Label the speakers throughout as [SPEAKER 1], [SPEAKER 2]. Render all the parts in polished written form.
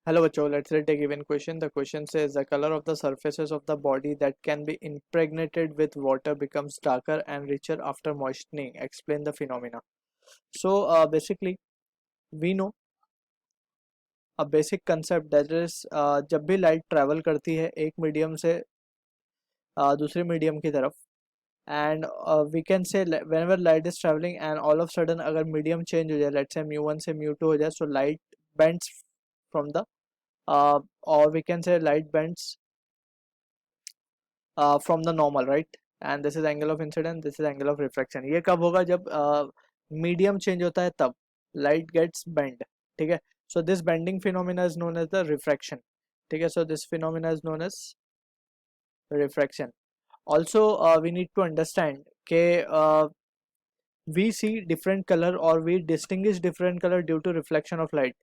[SPEAKER 1] Hello बच्चों, let's take a given question. The question says the color of the surfaces of the body that can be impregnated with water becomes darker and richer after moistening. Explain the phenomena. So basically we know a basic concept that is जब भी light travel करती है एक medium से दूसरे medium की तरफ and we can say whenever light is traveling and all of sudden अगर medium change हो जाए, let's say mu1 से mu2 हो जाए, so light bends from the or we can say light bends from the normal, right? And this is angle of incidence, this is angle of refraction. ये कब होगा? जब medium change होता है तब light gets bent. ठीक है? So this bending phenomena is known as the refraction. ठीक है? So this phenomena is known as refraction. Also we need to understand कि we see different color or we distinguish different color due to reflection of light.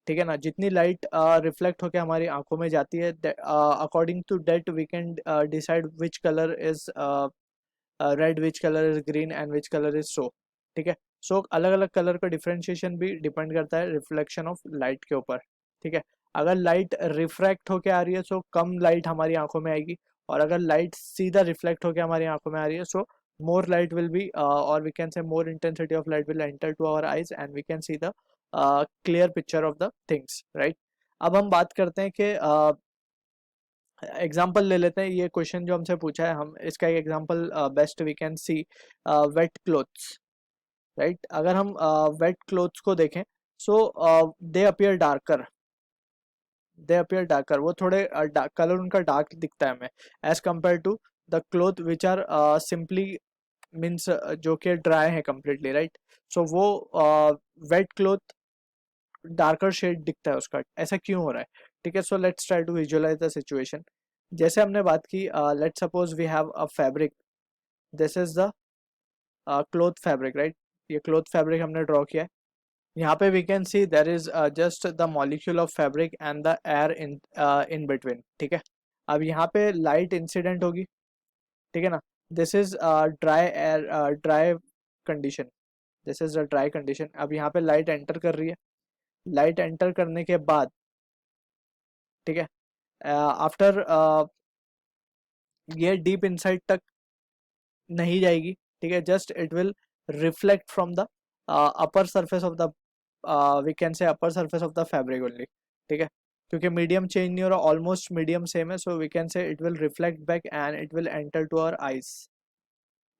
[SPEAKER 1] ठीक है ना? जितनी light reflect होकर हमारी आंखों में जाती है, according to that we can decide which colour is red, which colour is green and which colour is so. ठीक है? सो अलग अलग कलर का डिफ्रेंशिएशन भी डिपेंड करता है रिफ्लेक्शन ऑफ लाइट के ऊपर. ठीक है? अगर लाइट रिफ्रैक्ट होके आ रही है सो कम लाइट हमारी आंखों में आएगी, और अगर लाइट सीधा रिफ्लेक्ट होके हमारी आंखों में आ रही है सो more light will be or we can say more intensity of light will enter to our eyes and we can see the clear picture of the things, right? अब हम बात करते हैं कि एग्जाम्पल ले लेते हैं. ये क्वेश्चन जो हमसे पूछा है, हम इसका एक example best we can see wet clothes, right? अगर हम वेट क्लोथ्स को देखें सो दे अपीयर डार्कर, वो थोड़े कलर उनका डार्क दिखता है हमें as compare to the cloth which are simply means जो कि ड्राई है कम्प्लीटली, राइट? सो वो वेट क्लोथ डार्कर शेड दिखता है उसका. ऐसा क्यों हो रहा है? ठीक है? So let's try to visualize the situation. जैसे हमने बात की, let's suppose we have a fabric, this is the cloth fabric, right? ये क्लोथ फैब्रिक हमने ड्रॉ किया है. यहाँ पे we can see there is just the molecule of fabric and the air in between. ठीक है? अब यहाँ पे लाइट इंसिडेंट होगी. ठीक है ना? This is dry air, dry condition, this is a dry condition. अब यहाँ पे लाइट एंटर कर रही है. लाइट एंटर करने के बाद, ठीक है, आफ्टर ये डीप इनसाइड तक नहीं जाएगी. ठीक है? Just it will reflect from the upper surface of the we can say upper surface of the fabric only. ठीक है? क्योंकि मीडियम चेंज नहीं हो रहा, ऑलमोस्ट मीडियम सेम है, so we can say it will reflect back and it will enter to our eyes.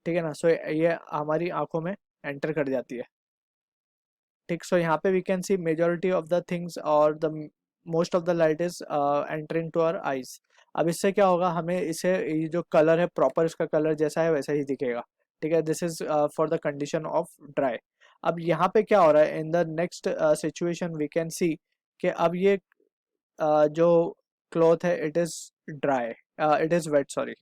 [SPEAKER 1] ठीक है ना? सो ये हमारी आंखों में एंटर कर जाती है. ठीक? सो यहाँ पे we can see majority of the things और the most of the light is entering to our eyes. अब इससे क्या होगा? हमें इसे ये जो कलर है प्रॉपर इसका कलर जैसा है वैसा ही दिखेगा. ठीक है? This is for the condition of dry. अब यहाँ पे क्या हो रहा है? In the next situation we can see कि अब ये जो क्लॉथ है it is dry, it is wet, sorry.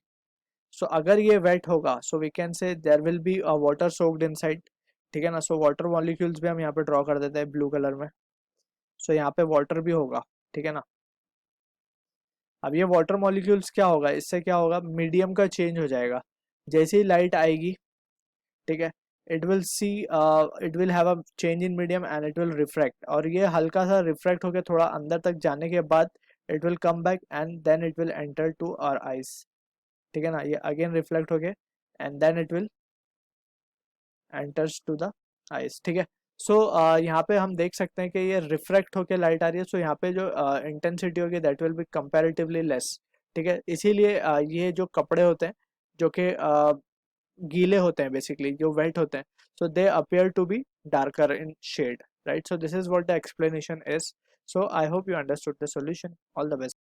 [SPEAKER 1] So अगर ये वेट होगा so we can say there will be water soaked inside. ठीक है ना? सो वाटर मॉलिक्यूल्स भी हम यहाँ पे ड्रॉ कर देते हैं ब्लू कलर में. सो यहाँ पे वाटर भी होगा. ठीक है ना? अब ये वाटर मॉलिक्यूल्स क्या होगा? इससे क्या होगा? मीडियम का चेंज हो जाएगा. जैसे ही लाइट आएगी, ठीक है, it will see, it will have a change in medium and it will refract, और ये हल्का सा रिफ्रैक्ट होकर थोड़ा अंदर तक जाने के बाद it will come back and then it will enter to our eyes. ठीक है ना? ये अगेन रिफ्लेक्ट हो गए and then it will enters to the eyes. ठीक है? सो यहाँ पे हम देख सकते हैं कि ये रिफ्रैक्ट होके लाइट आ रही है. सो यहाँ पे जो इंटेंसिटी होगी that will be comparatively less. ठीक है? इसीलिए ये जो कपड़े होते हैं जो कि गीले होते हैं, बेसिकली जो वेट होते हैं, so they appear to be darker in shade, right? So this is what the explanation is. So I hope you understood the solution. All the best.